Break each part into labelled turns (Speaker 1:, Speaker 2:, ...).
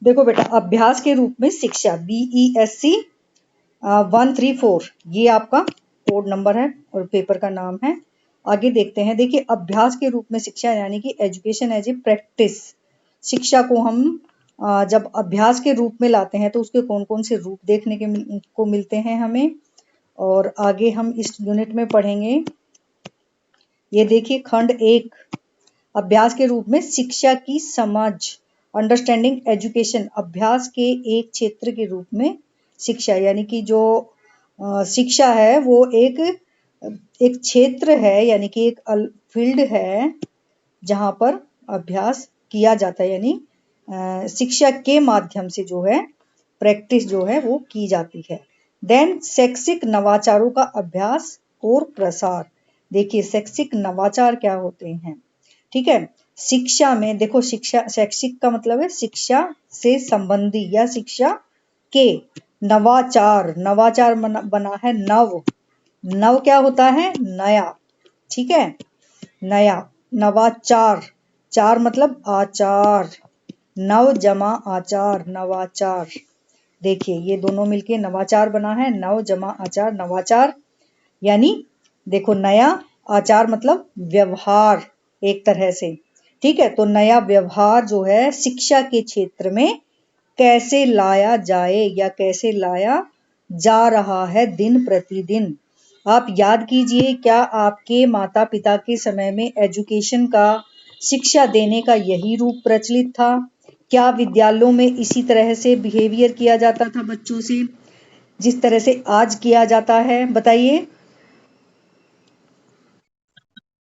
Speaker 1: देखो बेटा, अभ्यास के रूप में शिक्षा BESC 134 ये आपका कोड नंबर है और पेपर का नाम है। आगे देखते हैं। देखिए, अभ्यास के रूप में शिक्षा यानी कि एजुकेशन एज ए प्रैक्टिस। शिक्षा को हम जब अभ्यास के रूप में लाते हैं तो उसके कौन कौन से रूप देखने को मिलते हैं हमें, और आगे हम इस यूनिट में पढ़ेंगे। ये देखिए खंड 1, अभ्यास के रूप में शिक्षा की समझ, अंडरस्टैंडिंग एजुकेशन। अभ्यास के एक क्षेत्र के रूप में शिक्षा यानी कि जो शिक्षा है वो एक क्षेत्र है, यानी कि एक फील्ड है जहां पर अभ्यास किया जाता है, यानी शिक्षा के माध्यम से जो है प्रैक्टिस जो है वो की जाती है। देन शैक्षिक नवाचारों का अभ्यास और प्रसार। देखिए शैक्षिक नवाचार क्या होते हैं, ठीक है। शिक्षा में देखो, शिक्षा शैक्षिक का मतलब है शिक्षा से संबंधी या शिक्षा के। नवाचार, नवाचार बना है नव। नव क्या होता है? नया, ठीक है, नया। नवाचार, चार मतलब आचार, नव जमा आचार, नवाचार। देखिए ये दोनों मिलके नवाचार बना है, नव जमा आचार, नवाचार। यानी देखो नया, आचार मतलब व्यवहार एक तरह से, ठीक है। तो नया व्यवहार जो है शिक्षा के क्षेत्र में कैसे लाया जाए या कैसे लाया जा रहा है दिन प्रतिदिन। आप याद कीजिए, क्या आपके माता पिता के समय में एजुकेशन का, शिक्षा देने का यही रूप प्रचलित था? क्या विद्यालयों में इसी तरह से बिहेवियर किया जाता था बच्चों से जिस तरह से आज किया जाता है? बताइए।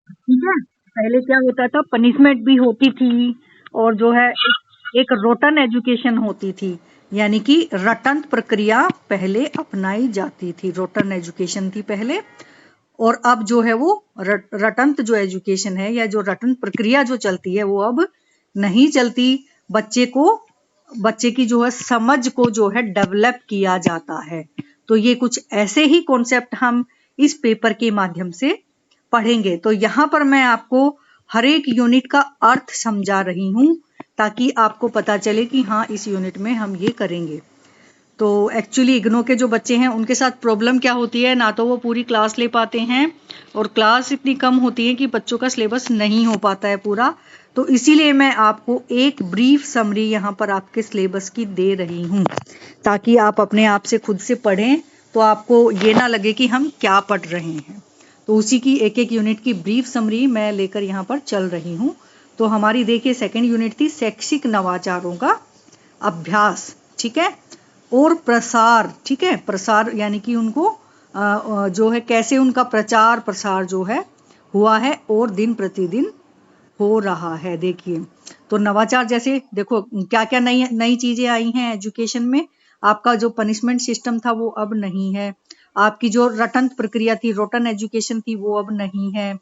Speaker 1: ठीक है, पहले क्या होता था, पनिशमेंट भी होती थी और जो है एक रोटन एजुकेशन होती थी, यानी कि रटंत प्रक्रिया पहले अपनाई जाती थी। रोटन एजुकेशन थी पहले, और अब जो है वो रटंत जो एजुकेशन है या जो रटंत प्रक्रिया जो चलती है वो अब नहीं चलती। बच्चे की जो है समझ को जो है डेवलप किया जाता है। तो ये कुछ ऐसे ही कॉन्सेप्ट हम इस पेपर के माध्यम से पढ़ेंगे। तो यहाँ पर मैं आपको हर एक यूनिट का अर्थ समझा रही हूँ ताकि आपको पता चले कि हाँ इस यूनिट में हम ये करेंगे। तो एक्चुअली इग्नो के जो बच्चे हैं उनके साथ प्रॉब्लम क्या होती है, ना तो वो पूरी क्लास ले पाते हैं और क्लास इतनी कम होती है कि बच्चों का सिलेबस नहीं हो पाता है पूरा। तो इसीलिए मैं आपको एक ब्रीफ समरी यहाँ पर आपके सिलेबस की दे रही हूँ ताकि आप अपने आप से खुद से पढ़ें, तो आपको ये ना लगे कि हम क्या पढ़ रहे हैं। तो उसी की एक एक यूनिट की ब्रीफ समरी मैं लेकर यहाँ पर चल रही हूँ। तो हमारी देखिए सेकेंड यूनिट थी शैक्षिक नवाचारों का अभ्यास, ठीक है, और प्रसार, ठीक है। प्रसार यानी कि उनको जो है कैसे उनका प्रचार प्रसार जो है हुआ है और दिन प्रतिदिन हो रहा है। देखिए तो नवाचार जैसे देखो क्या क्या नई नई चीजें आई हैं एजुकेशन में। आपका जो पनिशमेंट सिस्टम था वो अब नहीं है, आपकी जो रटंत प्रक्रिया थी, रोटन एजुकेशन थी, वो अब नहीं है।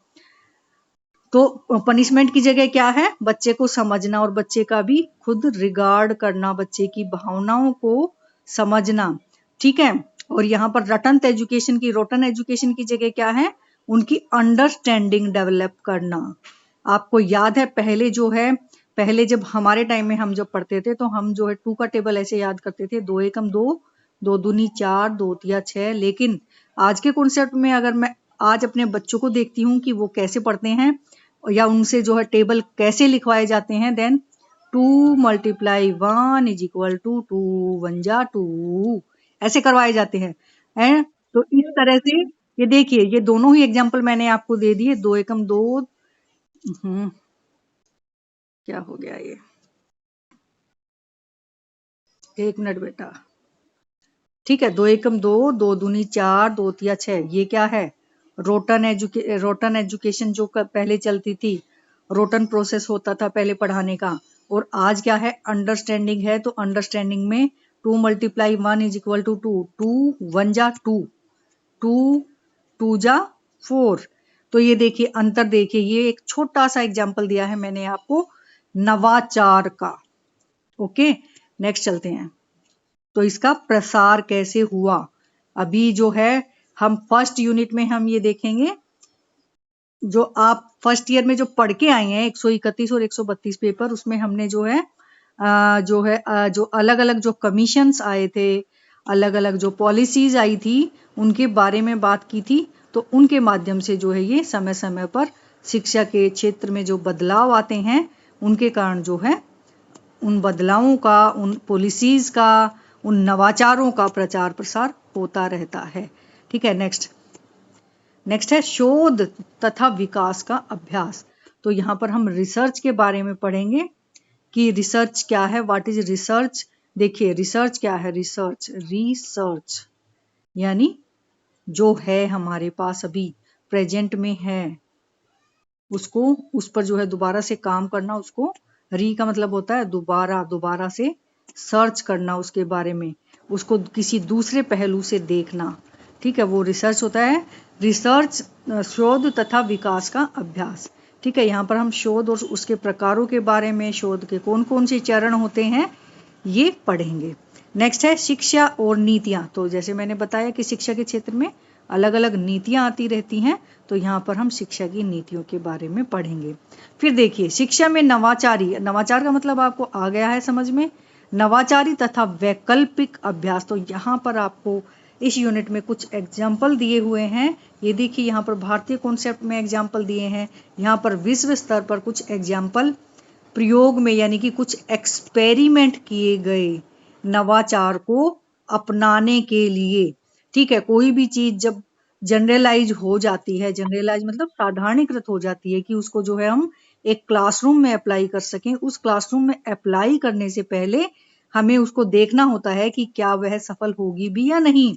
Speaker 1: तो पनिशमेंट की जगह क्या है, बच्चे को समझना और बच्चे का भी खुद रिगार्ड करना, बच्चे की भावनाओं को समझना, ठीक है। और यहाँ पर रटंत एजुकेशन की, रोटन एजुकेशन की जगह क्या है, उनकी अंडरस्टैंडिंग डेवलप करना। आपको याद है पहले जो है, पहले जब हमारे टाइम में हम जब पढ़ते थे तो हम जो है 2 का टेबल ऐसे याद करते थे, 2 एकम 2, 2 दूनी 4, 2 तिया 6। लेकिन आज के कॉन्सेप्ट में अगर मैं आज अपने बच्चों को देखती हूँ कि वो कैसे पढ़ते हैं या उनसे जो है टेबल कैसे लिखवाए जाते हैं, देन 2 × 1 = 2, 1 जा 2 ऐसे करवाए जाते हैं। तो इस तरह से ये देखिए, ये दोनों ही एग्जाम्पल मैंने आपको दे दिए। 2 एकम 2, क्या हो गया ये, एक मिनट बेटा, ठीक है। 2 एकम 2, 2 दूनी 4, 2 तिया 6। ये क्या है, रोटन एजुकेशन जो पहले चलती थी, रोटन प्रोसेस होता था पहले पढ़ाने का। और आज क्या है, अंडरस्टैंडिंग है। तो अंडरस्टैंडिंग में 2 × 1 = 2, 2 1 जा 2, 2 2 जा 4। तो ये देखिए अंतर, देखिए ये एक छोटा सा एग्जाम्पल दिया है मैंने आपको नवाचार का। ओके, नेक्स्ट चलते हैं। तो इसका प्रसार कैसे हुआ, अभी जो है हम फर्स्ट यूनिट में हम ये देखेंगे। जो आप फर्स्ट ईयर में जो पढ़ के आए हैं 131 और 132 पेपर, उसमें हमने जो है जो है जो अलग अलग जो कमीशंस आए थे, अलग अलग जो पॉलिसीज आई थी, उनके बारे में बात की थी। तो उनके माध्यम से जो है ये समय समय पर शिक्षा के क्षेत्र में जो बदलाव आते हैं, उनके कारण जो है उन बदलावों का, उन पॉलिसीज का, उन नवाचारों का प्रचार प्रसार होता रहता है। ठीक है, नेक्स्ट है शोध तथा विकास का अभ्यास। तो यहाँ पर हम रिसर्च के बारे में पढ़ेंगे कि रिसर्च क्या है, व्हाट इज रिसर्च। देखिए रिसर्च क्या है, रिसर्च यानी जो है हमारे पास अभी प्रेजेंट में है, उसको उस पर जो है दोबारा से काम करना, उसको री का मतलब होता है दोबारा से सर्च करना उसके बारे में, उसको किसी दूसरे पहलू से देखना। ठीक है, वो रिसर्च होता है। रिसर्च शोध तथा विकास का अभ्यास। ठीक है, यहाँ पर हम शोध और उसके प्रकारों के बारे में, शोध के कौन कौन से चरण होते हैं, ये पढ़ेंगे। नेक्स्ट है शिक्षा और नीतियां। तो जैसे मैंने बताया कि शिक्षा के क्षेत्र में अलग अलग नीतियां आती रहती हैं, तो यहाँ पर हम शिक्षा की नीतियों के बारे में पढ़ेंगे। फिर देखिए शिक्षा में नवाचार का मतलब आपको आ गया है समझ में, नवाचारी तथा वैकल्पिक अभ्यास। तो यहाँ पर आपको इस यूनिट में कुछ एग्जाम्पल दिए हुए हैं। ये देखिए यहाँ पर भारतीय कॉन्सेप्ट में एग्जाम्पल दिए हैं, यहाँ पर विश्व स्तर पर कुछ एग्जाम्पल प्रयोग में यानी कि कुछ एक्सपेरिमेंट किए गए नवाचार को अपनाने के लिए। ठीक है, कोई भी चीज जब जनरलाइज हो जाती है, जनरलाइज मतलब साधारणीकृत हो जाती है कि उसको जो है हम एक क्लासरूम में अप्लाई कर सकें, उस क्लासरूम में अप्लाई करने से पहले हमें उसको देखना होता है कि क्या वह सफल होगी भी या नहीं,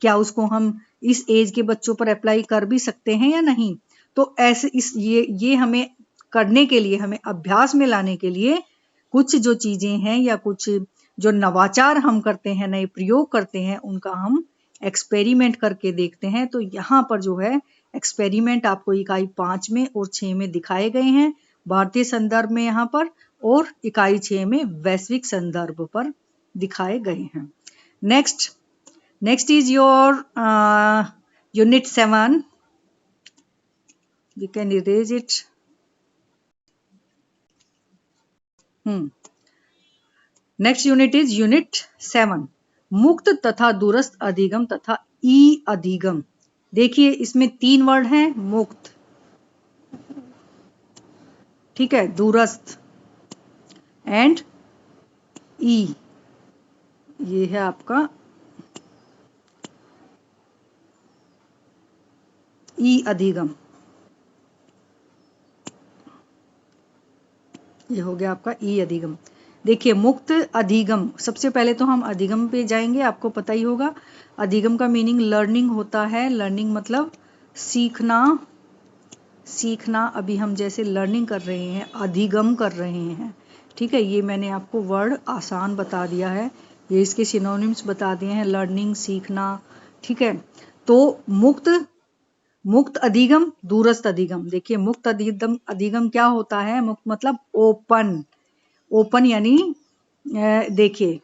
Speaker 1: क्या उसको हम इस एज के बच्चों पर अप्लाई कर भी सकते हैं या नहीं। तो ऐसे ये हमें करने के लिए, हमें अभ्यास में लाने के लिए कुछ जो चीजें हैं या कुछ जो नवाचार हम करते हैं, नए प्रयोग करते हैं, उनका हम एक्सपेरिमेंट करके देखते हैं। तो यहाँ पर जो है एक्सपेरिमेंट आपको इकाई 5 में और 6 में दिखाए गए हैं, भारतीय संदर्भ में यहाँ पर, और इकाई 6 में वैश्विक संदर्भ पर दिखाए गए हैं। Next is your unit 7। We can erase it. Next unit is unit 7, मुक्त तथा दूरस्थ अधिगम तथा ई अधिगम। देखिए इसमें 3 वर्ड हैं, मुक्त, ठीक है, दूरस्थ एंड ई, ये है आपका ई अधिगम। ये हो गया आपका ई अधिगम। देखिए मुक्त अधिगम, सबसे पहले तो हम अधिगम पे जाएंगे। आपको पता ही होगा अधिगम का मीनिंग लर्निंग होता है। लर्निंग मतलब सीखना। अभी हम जैसे लर्निंग कर रहे हैं, अधिगम कर रहे हैं। ठीक है, ये मैंने आपको वर्ड आसान बता दिया है, ये इसके सिनोनिम्स बता दिए हैं, लर्निंग, सीखना। ठीक है, तो मुक्त अधिगम, दूरस्थ अधिगम। देखिए मुक्त अधिगम क्या होता है, मुक्त मतलब ओपन यानी देखिए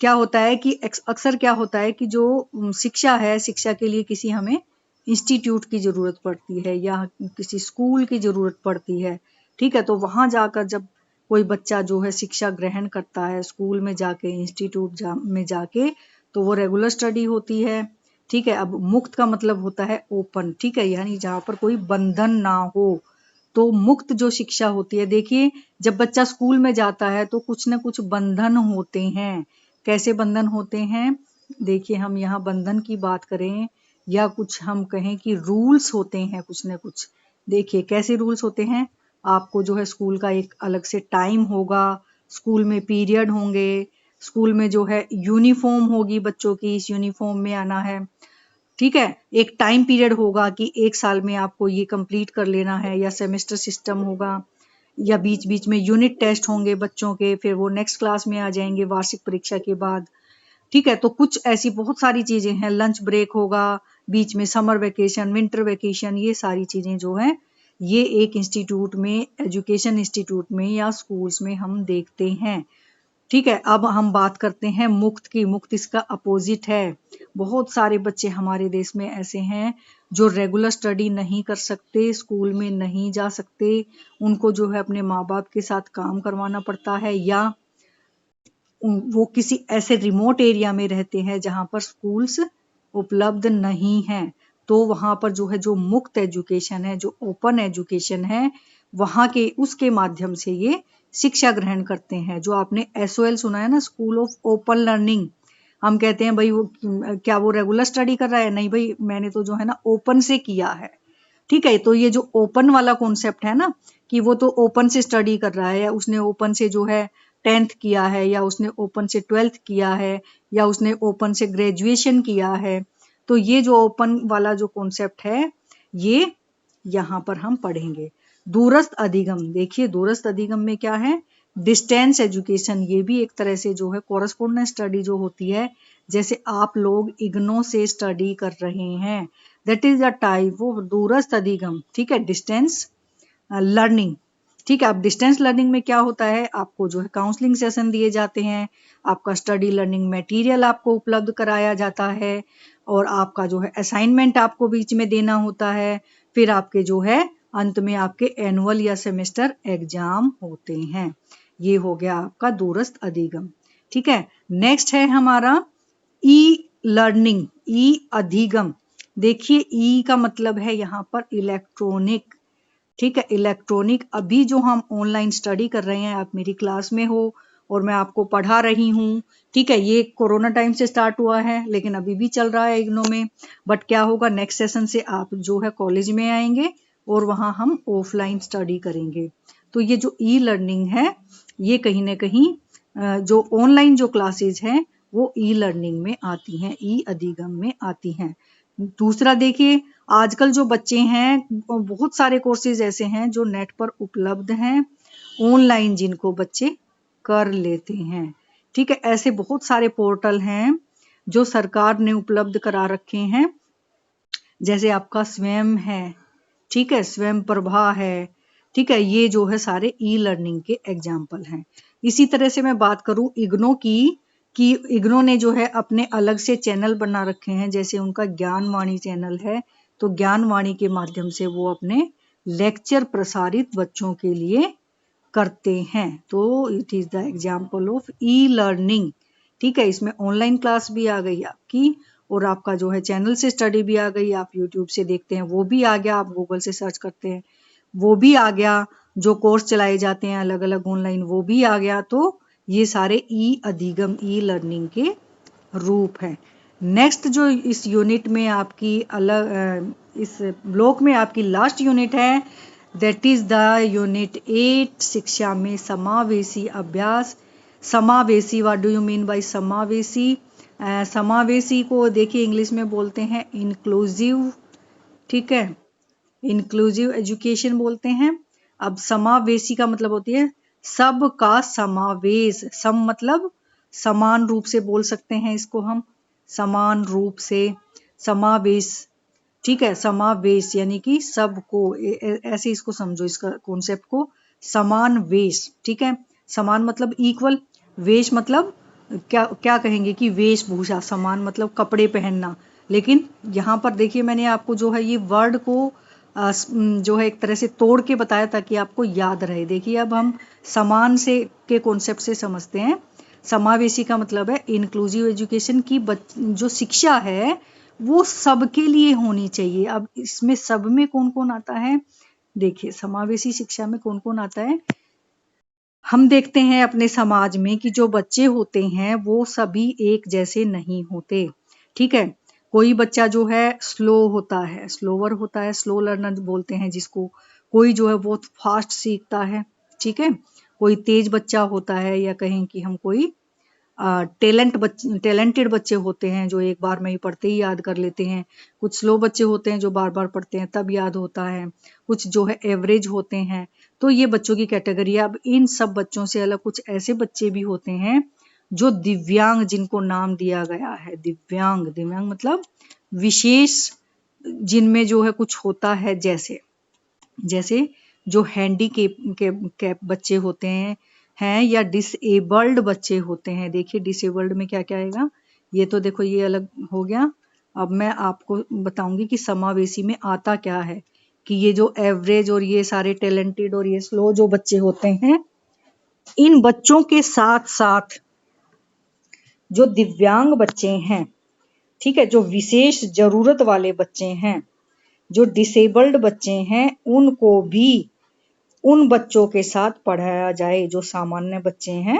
Speaker 1: क्या होता है कि अक्सर क्या होता है कि जो शिक्षा है, शिक्षा के लिए किसी हमें इंस्टीट्यूट की जरूरत पड़ती है या किसी स्कूल की जरूरत पड़ती है। ठीक है, तो वहां जाकर जब कोई बच्चा जो है शिक्षा ग्रहण करता है, स्कूल में जाके, इंस्टीट्यूट में जाके, तो वो रेगुलर स्टडी होती है। ठीक है, अब मुक्त का मतलब होता है ओपन। ठीक है, यानी जहां पर कोई बंधन ना हो, तो मुक्त जो शिक्षा होती है। देखिए जब बच्चा स्कूल में जाता है तो कुछ ना कुछ बंधन होते हैं। कैसे बंधन होते हैं, देखिए हम यहाँ बंधन की बात करें या कुछ हम कहें कि रूल्स होते हैं कुछ ना कुछ। देखिए कैसे रूल्स होते हैं, आपको जो है स्कूल का एक अलग से टाइम होगा, स्कूल में पीरियड होंगे, स्कूल में जो है यूनिफॉर्म होगी बच्चों की, इस यूनिफॉर्म में आना है। ठीक है, एक टाइम पीरियड होगा कि 1 साल में आपको ये कंप्लीट कर लेना है, या सेमेस्टर सिस्टम होगा, या बीच बीच में यूनिट टेस्ट होंगे बच्चों के, फिर वो नेक्स्ट क्लास में आ जाएंगे वार्षिक परीक्षा के बाद। ठीक है, तो कुछ ऐसी बहुत सारी चीजें हैं, लंच ब्रेक होगा, बीच में समर वेकेशन, विंटर वेकेशन, ये सारी चीजें जो हैं ये एक इंस्टीट्यूट में, एजुकेशन इंस्टीट्यूट में या स्कूल्स में हम देखते हैं। ठीक है, अब हम बात करते हैं मुक्त की। मुक्त इसका अपोजिट है। बहुत सारे बच्चे हमारे देश में ऐसे हैं जो रेगुलर स्टडी नहीं कर सकते, स्कूल में नहीं जा सकते, उनको जो है अपने माँ बाप के साथ काम करवाना पड़ता है, या वो किसी ऐसे रिमोट एरिया में रहते हैं जहां पर स्कूल्स उपलब्ध नहीं है, तो वहां पर जो है जो मुक्त एजुकेशन है, जो ओपन एजुकेशन है, वहां के उसके माध्यम से ये शिक्षा ग्रहण करते हैं। जो आपने SOL सुना है ना, स्कूल ऑफ ओपन लर्निंग, हम कहते हैं भाई वो क्या वो रेगुलर स्टडी कर रहा है? नहीं भाई, मैंने तो जो है ना ओपन से किया है। ठीक है, तो ये जो ओपन वाला कॉन्सेप्ट है ना, कि वो तो ओपन से स्टडी कर रहा है, या उसने ओपन से जो है 10th किया है, या उसने ओपन से 12th किया है, या उसने ओपन से ग्रेजुएशन किया है, तो ये जो ओपन वाला जो कॉन्सेप्ट है, ये यहाँ पर हम पढ़ेंगे। दूरस्थ अधिगम, देखिए दूरस्थ अधिगम में क्या है, डिस्टेंस एजुकेशन, ये भी एक तरह से जो है कोरस्पोंडेंस स्टडी जो होती है, जैसे आप लोग इग्नो से स्टडी कर रहे हैं, दैट इज द टाइप, वो दूरस्थ अधिगम। ठीक है, डिस्टेंस लर्निंग। ठीक है, अब डिस्टेंस लर्निंग में क्या होता है, आपको जो है काउंसलिंग सेशन दिए जाते हैं, आपका स्टडी लर्निंग मटेरियल आपको उपलब्ध कराया जाता है, और आपका जो है असाइनमेंट आपको बीच में देना होता है, फिर आपके जो है अंत में आपके एनुअल या सेमेस्टर एग्जाम होते हैं। ये हो गया आपका दूरस्थ अधिगम। ठीक है, नेक्स्ट है हमारा ई लर्निंग, ई अधिगम। देखिए ई का मतलब है यहाँ पर इलेक्ट्रॉनिक। ठीक है, इलेक्ट्रॉनिक, अभी जो हम ऑनलाइन स्टडी कर रहे हैं, आप मेरी क्लास में हो और मैं आपको पढ़ा रही हूँ। ठीक है, ये कोरोना टाइम से स्टार्ट हुआ है, लेकिन अभी भी चल रहा है इग्नो में। बट क्या होगा, नेक्स्ट सेशन से आप जो है कॉलेज में आएंगे और वहां हम ऑफलाइन स्टडी करेंगे। तो ये जो ई लर्निंग है, ये कहीं ना कहीं जो ऑनलाइन जो क्लासेज हैं वो ई लर्निंग में आती हैं, ई अधिगम में आती हैं। दूसरा देखिए, आजकल जो बच्चे हैं, बहुत सारे कोर्सेज ऐसे हैं जो नेट पर उपलब्ध हैं ऑनलाइन, जिनको बच्चे कर लेते हैं। ठीक है, ऐसे बहुत सारे पोर्टल हैं जो सरकार ने उपलब्ध करा रखे हैं, जैसे आपका स्वयं है, ठीक है, स्वयं प्रभा है। ठीक है, ये जो है सारे ई लर्निंग के एग्जाम्पल हैं। इसी तरह से मैं बात करूं इग्नो की, कि इग्नो ने जो है अपने अलग से चैनल बना रखे हैं, जैसे उनका ज्ञानवाणी चैनल है, तो ज्ञानवाणी के माध्यम से वो अपने लेक्चर प्रसारित बच्चों के लिए करते हैं। तो it is the example of e learning. ठीक है, इसमें ऑनलाइन क्लास भी आ गई आपकी, और आपका जो है चैनल से स्टडी भी आ गई, आप यूट्यूब से देखते हैं वो भी आ गया, आप गूगल से सर्च करते हैं वो भी आ गया, जो कोर्स चलाए जाते हैं अलग अलग ऑनलाइन वो भी आ गया। तो ये सारे ई अधिगम, ई लर्निंग के रूप हैं। नेक्स्ट जो इस यूनिट में आपकी इस ब्लॉक में आपकी लास्ट यूनिट है, दैट इज द यूनिट 8, शिक्षा में समावेशी अभ्यास। समावेशी, what do you mean by समावेशी? समावेशी को देखिए इंग्लिश में बोलते हैं इंक्लूसिव। ठीक है, इंक्लूसिव एजुकेशन बोलते हैं। अब समावेशी का मतलब होती है सबका समावेश। सम मतलब समान रूप से बोल सकते हैं इसको हम, समान रूप से, समावेश। ठीक है, समावेश यानी कि सबको, ऐसे इसको समझो, इसका कॉन्सेप्ट को, समान वेश। ठीक है, समान मतलब इक्वल, वेश मतलब क्या क्या कहेंगे कि वेशभूषा, समान मतलब कपड़े पहनना। लेकिन यहाँ पर देखिए मैंने आपको जो है ये वर्ड को जो है एक तरह से तोड़ के बताया ताकि आपको याद रहे। देखिए अब हम समान से के कॉन्सेप्ट से समझते हैं। समावेशी का मतलब है इंक्लूसिव एजुकेशन की जो शिक्षा है वो सबके लिए होनी चाहिए। अब इसमें सब में कौन कौन आता है, देखिए समावेशी शिक्षा में कौन कौन आता है। हम देखते हैं अपने समाज में कि जो बच्चे होते हैं वो सभी एक जैसे नहीं होते। ठीक है, कोई बच्चा जो है स्लो होता है, स्लोवर होता है, स्लो लर्नर बोलते हैं जिसको। कोई जो है बहुत फास्ट सीखता है। ठीक है, कोई तेज बच्चा होता है, या कहें कि हम कोई टैलेंटेड बच्चे होते हैं जो एक बार में ही पढ़ते ही याद कर लेते हैं। कुछ स्लो बच्चे होते हैं जो बार बार पढ़ते हैं तब याद होता है। कुछ जो है एवरेज होते हैं। तो ये बच्चों की कैटेगरी है। अब इन सब बच्चों से अलग कुछ ऐसे बच्चे भी होते हैं जो दिव्यांग, जिनको नाम दिया गया है दिव्यांग। दिव्यांग मतलब विशेष, जिनमें जो है कुछ होता है, जैसे जैसे जो हैंडीकैप बच्चे होते हैं या डिसेबल्ड बच्चे होते हैं। देखिए डिसेबल्ड में क्या क्या आएगा, ये तो देखो ये अलग हो गया। अब मैं आपको बताऊंगी कि समावेशी में आता क्या है, कि ये जो एवरेज और ये सारे टैलेंटेड और ये स्लो जो बच्चे होते हैं, इन बच्चों के साथ साथ जो दिव्यांग बच्चे हैं, ठीक है, जो विशेष जरूरत वाले बच्चे हैं, जो डिसेबल्ड बच्चे हैं, उनको भी उन बच्चों के साथ पढ़ाया जाए। जो सामान्य बच्चे हैं,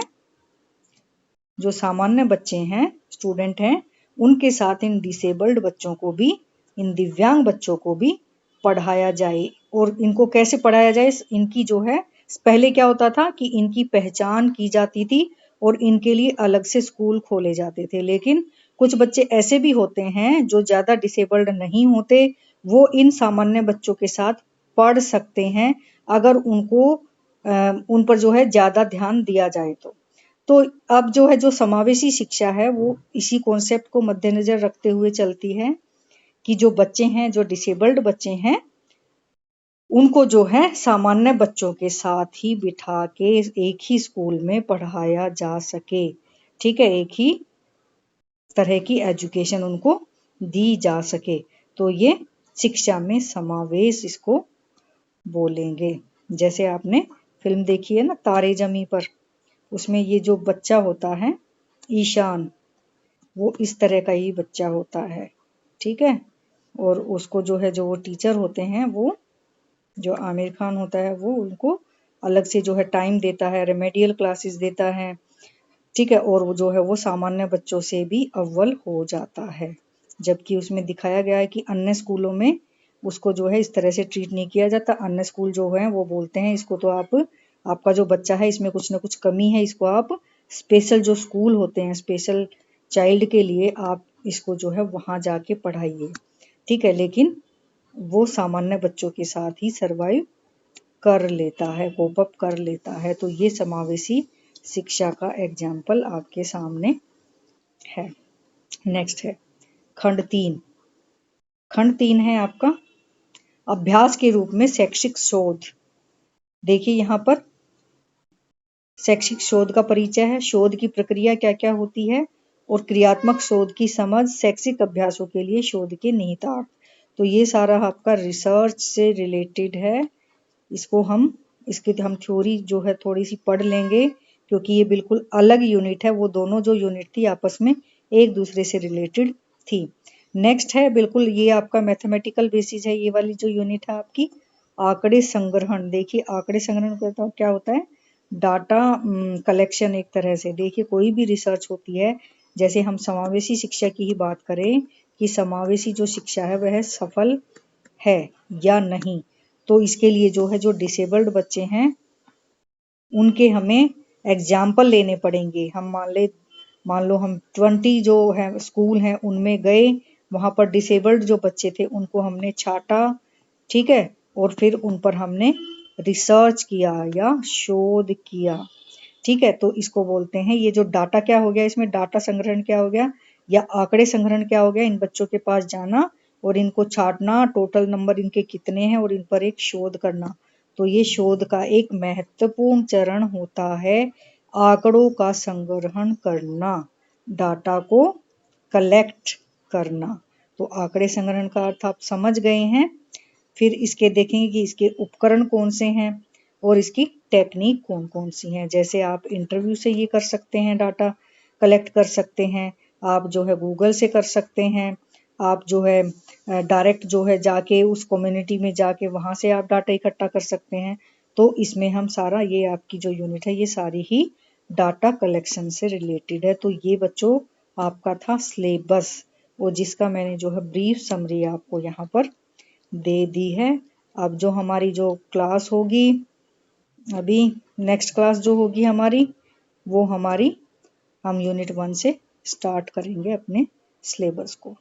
Speaker 1: जो सामान्य बच्चे हैं, स्टूडेंट हैं, उनके साथ इन डिसेबल्ड बच्चों को भी, इन दिव्यांग बच्चों को भी पढ़ाया जाए। और इनको कैसे पढ़ाया जाए? इनकी जो है, पहले क्या होता था कि इनकी पहचान की जाती थी और इनके लिए अलग से स्कूल खोले जाते थे। लेकिन कुछ बच्चे ऐसे भी होते हैं जो ज्यादा डिसेबल्ड नहीं होते, वो इन सामान्य बच्चों के साथ पढ़ सकते हैं अगर उनको उन पर जो है ज्यादा ध्यान दिया जाए तो अब जो है, जो समावेशी शिक्षा है, वो इसी कॉन्सेप्ट को मद्देनजर रखते हुए चलती है कि जो बच्चे हैं, जो डिसेबल्ड बच्चे हैं, उनको जो है सामान्य बच्चों के साथ ही बिठा के एक ही स्कूल में पढ़ाया जा सके। ठीक है, एक ही तरह की एजुकेशन उनको दी जा सके। तो ये शिक्षा में समावेश इसको बोलेंगे। जैसे आपने फिल्म देखी है ना, तारे जमी पर, उसमें ये जो बच्चा होता है ईशान, वो इस तरह का ही बच्चा होता है। ठीक है, और उसको जो है, जो वो टीचर होते हैं, वो जो आमिर खान होता है, वो उनको अलग से जो है टाइम देता है, रेमेडियल क्लासेस देता है। ठीक है, और वो जो है, वो सामान्य बच्चों से भी अव्वल हो जाता है। जबकि उसमें दिखाया गया है कि अन्य स्कूलों में उसको जो है इस तरह से ट्रीट नहीं किया जाता। अन्य स्कूल जो है वो बोलते हैं इसको तो आपका जो बच्चा है इसमें कुछ ना कुछ कमी है, इसको आप स्पेशल जो स्कूल होते हैं स्पेशल चाइल्ड के लिए, आप इसको जो है वहां जाके पढ़ाइए। ठीक है, लेकिन वो सामान्य बच्चों के साथ ही सरवाइव कर लेता है, कोप अप कर लेता है। तो ये समावेशी शिक्षा का एग्जाम्पल आपके सामने है। नेक्स्ट है खंड 3। खंड 3 है आपका अभ्यास के रूप में शैक्षिक शोध। देखिए यहाँ पर शैक्षिक शोध का परिचय है, शोध की प्रक्रिया क्या क्या होती है, और क्रियात्मक शोध की समझ, शैक्षिक अभ्यासों के लिए शोध के निहितार्थ। तो ये सारा आपका रिसर्च से रिलेटेड है। इसकी हम थ्योरी जो है थोड़ी सी पढ़ लेंगे, क्योंकि ये बिल्कुल अलग यूनिट है। वो दोनों जो यूनिट थी आपस में एक दूसरे से रिलेटेड थी। नेक्स्ट है बिल्कुल ये आपका मैथमेटिकल बेसिस है, ये वाली जो यूनिट है आपकी आंकड़े संग्रहण। देखिए आंकड़े संग्रहण क्या होता है? डाटा कलेक्शन एक तरह से। देखिए कोई भी रिसर्च होती है, जैसे हम समावेशी शिक्षा की ही बात करें कि समावेशी जो शिक्षा है वह सफल है या नहीं, तो इसके लिए जो है, जो डिसेबल्ड बच्चे हैं उनके हमें एग्जाम्पल लेने पड़ेंगे। हम मान लो हम 20 जो है स्कूल हैं उनमें गए, वहां पर डिसेबल्ड जो बच्चे थे उनको हमने छाटा, ठीक है, और फिर उन पर हमने रिसर्च किया या शोध किया। ठीक है, तो इसको बोलते हैं, ये जो डाटा क्या हो गया, इसमें डाटा संग्रहण क्या हो गया या आंकड़े संग्रहण क्या हो गया? इन बच्चों के पास जाना और इनको छाटना, टोटल नंबर इनके कितने हैं, और इन पर एक शोध करना। तो ये शोध का एक महत्वपूर्ण चरण होता है आंकड़ों का संग्रहण करना, डाटा को कलेक्ट करना। तो आंकड़े संग्रहण का अर्थ आप समझ गए हैं। फिर इसके देखेंगे कि इसके उपकरण कौन से हैं और इसकी टेक्निक कौन कौन सी हैं। जैसे आप इंटरव्यू से ये कर सकते हैं, डाटा कलेक्ट कर सकते हैं, आप जो है गूगल से कर सकते हैं, आप जो है डायरेक्ट जो है जाके उस कम्युनिटी में जाके वहां से आप डाटा इकट्ठा कर सकते हैं। तो इसमें हम सारा, ये आपकी जो यूनिट है ये सारी ही डाटा कलेक्शन से रिलेटेड है। तो ये बच्चों आपका था सिलेबस, और जिसका मैंने जो है ब्रीफ समरी आपको यहाँ पर दे दी है। अब जो हमारी जो क्लास होगी, अभी नेक्स्ट क्लास जो होगी हमारी, वो हमारी हम यूनिट 1 से स्टार्ट करेंगे अपने सिलेबस को।